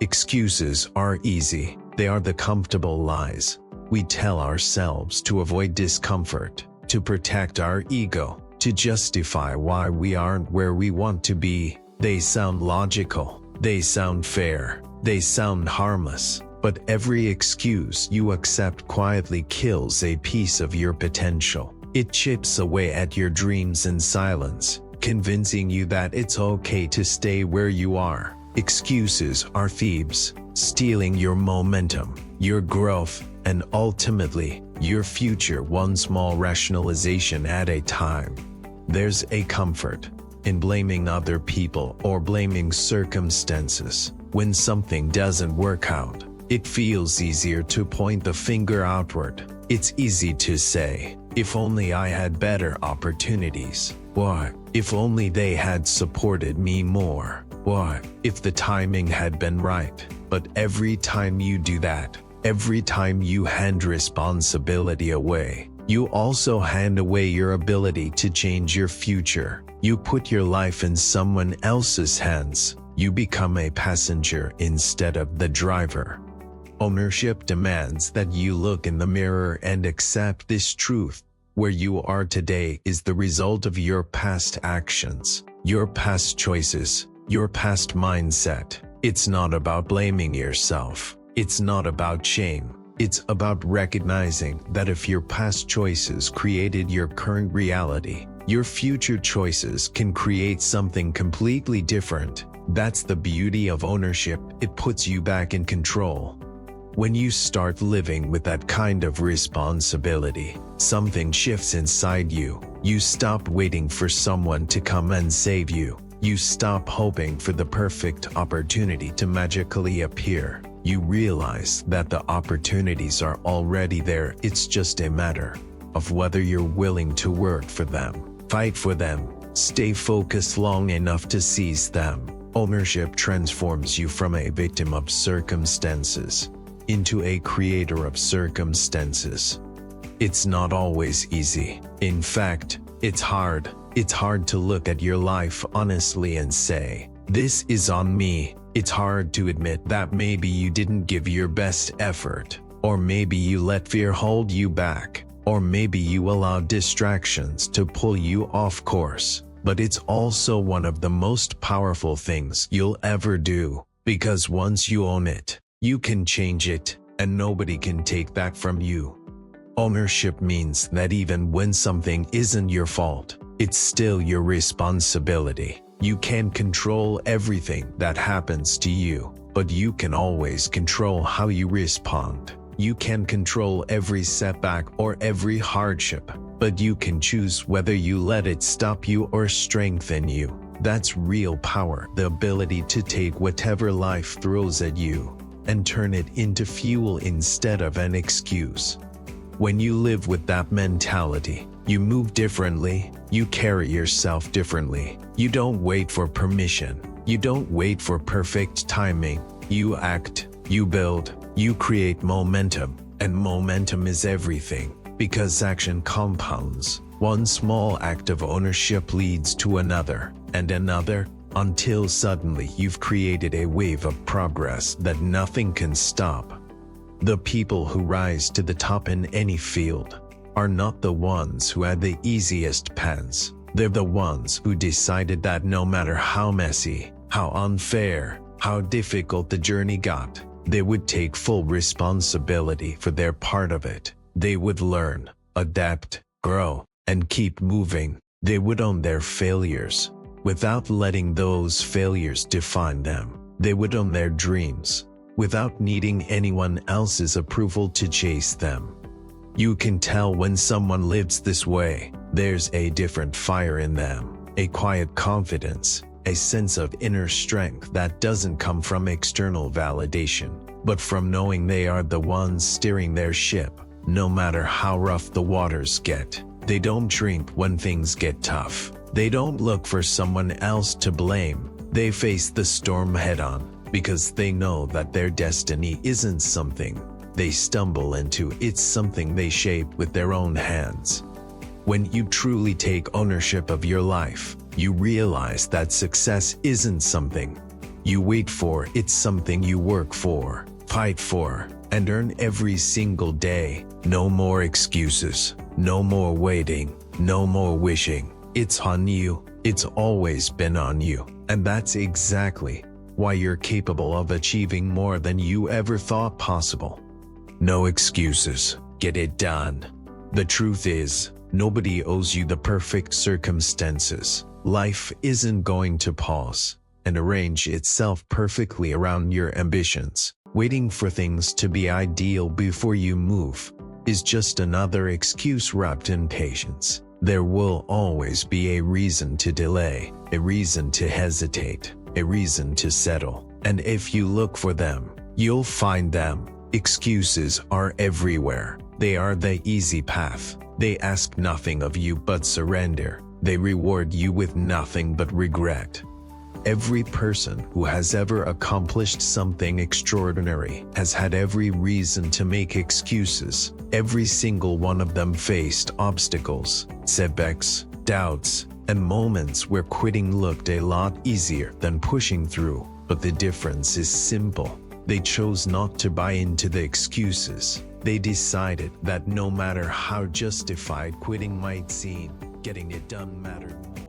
Excuses are easy. They are the comfortable lies we tell ourselves to avoid discomfort, to protect our ego, to justify why we aren't where we want to be. They sound logical, they sound fair, they sound harmless, but every excuse you accept quietly kills a piece of your potential. It chips away at your dreams in silence, convincing you that it's okay to stay where you are. Excuses are thieves, stealing your momentum, your growth, and ultimately, your future one small rationalization at a time. There's a comfort in blaming other people or blaming circumstances. When something doesn't work out, it feels easier to point the finger outward. It's easy to say, if only I had better opportunities. Why? If only they had supported me more. Why? If the timing had been right. But every time you do that, every time you hand responsibility away, you also hand away your ability to change your future. You put your life in someone else's hands. You become a passenger instead of the driver. Ownership demands that you look in the mirror and accept this truth. Where you are today is the result of your past actions, your past choices, your past mindset. It's not about blaming yourself. It's not about shame. It's about recognizing that if your past choices created your current reality, your future choices can create something completely different. That's the beauty of ownership. It puts you back in control. When you start living with that kind of responsibility, something shifts inside you. You stop waiting for someone to come and save you. You stop hoping for the perfect opportunity to magically appear. You realize that the opportunities are already there. It's just a matter of whether you're willing to work for them, fight for them, stay focused long enough to seize them. Ownership transforms you from a victim of circumstances into a creator of circumstances. It's not always easy. In fact, it's hard. It's hard to look at your life honestly and say, this is on me. It's hard to admit that maybe you didn't give your best effort, or maybe you let fear hold you back, or maybe you allowed distractions to pull you off course. But it's also one of the most powerful things you'll ever do, because once you own it, you can change it, and nobody can take that from you. Ownership means that even when something isn't your fault, it's still your responsibility. You can't control everything that happens to you, but you can always control how you respond. You can control every setback or every hardship, but you can choose whether you let it stop you or strengthen you. That's real power, the ability to take whatever life throws at you and turn it into fuel instead of an excuse. When you live with that mentality, you move differently, you carry yourself differently. You don't wait for permission. You don't wait for perfect timing. You act, you build, you create momentum. And momentum is everything, because action compounds. One small act of ownership leads to another, and another, until suddenly you've created a wave of progress that nothing can stop. The people who rise to the top in any field are not the ones who had the easiest paths. They're the ones who decided that no matter how messy, how unfair, how difficult the journey got, they would take full responsibility for their part of it. They would learn, adapt, grow, and keep moving. They would own their failures without letting those failures define them. They would own their dreams without needing anyone else's approval to chase them. You can tell when someone lives this way. There's a different fire in them, a quiet confidence, a sense of inner strength that doesn't come from external validation, but from knowing they are the ones steering their ship, no matter how rough the waters get. They don't shrink when things get tough. They don't look for someone else to blame. They face the storm head-on, because they know that their destiny isn't something they stumble into, it's something they shape with their own hands. When you truly take ownership of your life, you realize that success isn't something you wait for. It's something you work for, fight for, and earn every single day. No more excuses, no more waiting, no more wishing. It's on you. It's always been on you. And that's exactly why you're capable of achieving more than you ever thought possible. No excuses. Get it done. The truth is, nobody owes you the perfect circumstances. Life isn't going to pause and arrange itself perfectly around your ambitions. Waiting for things to be ideal before you move is just another excuse wrapped in patience. There will always be a reason to delay, a reason to hesitate, a reason to settle. And if you look for them, you'll find them. Excuses are everywhere. They are the easy path. They ask nothing of you but surrender. They reward you with nothing but regret. Every person who has ever accomplished something extraordinary has had every reason to make excuses. Every single one of them faced obstacles, setbacks, doubts, and moments where quitting looked a lot easier than pushing through. But the difference is simple. They chose not to buy into the excuses. They decided that no matter how justified quitting might seem, getting it done mattered more.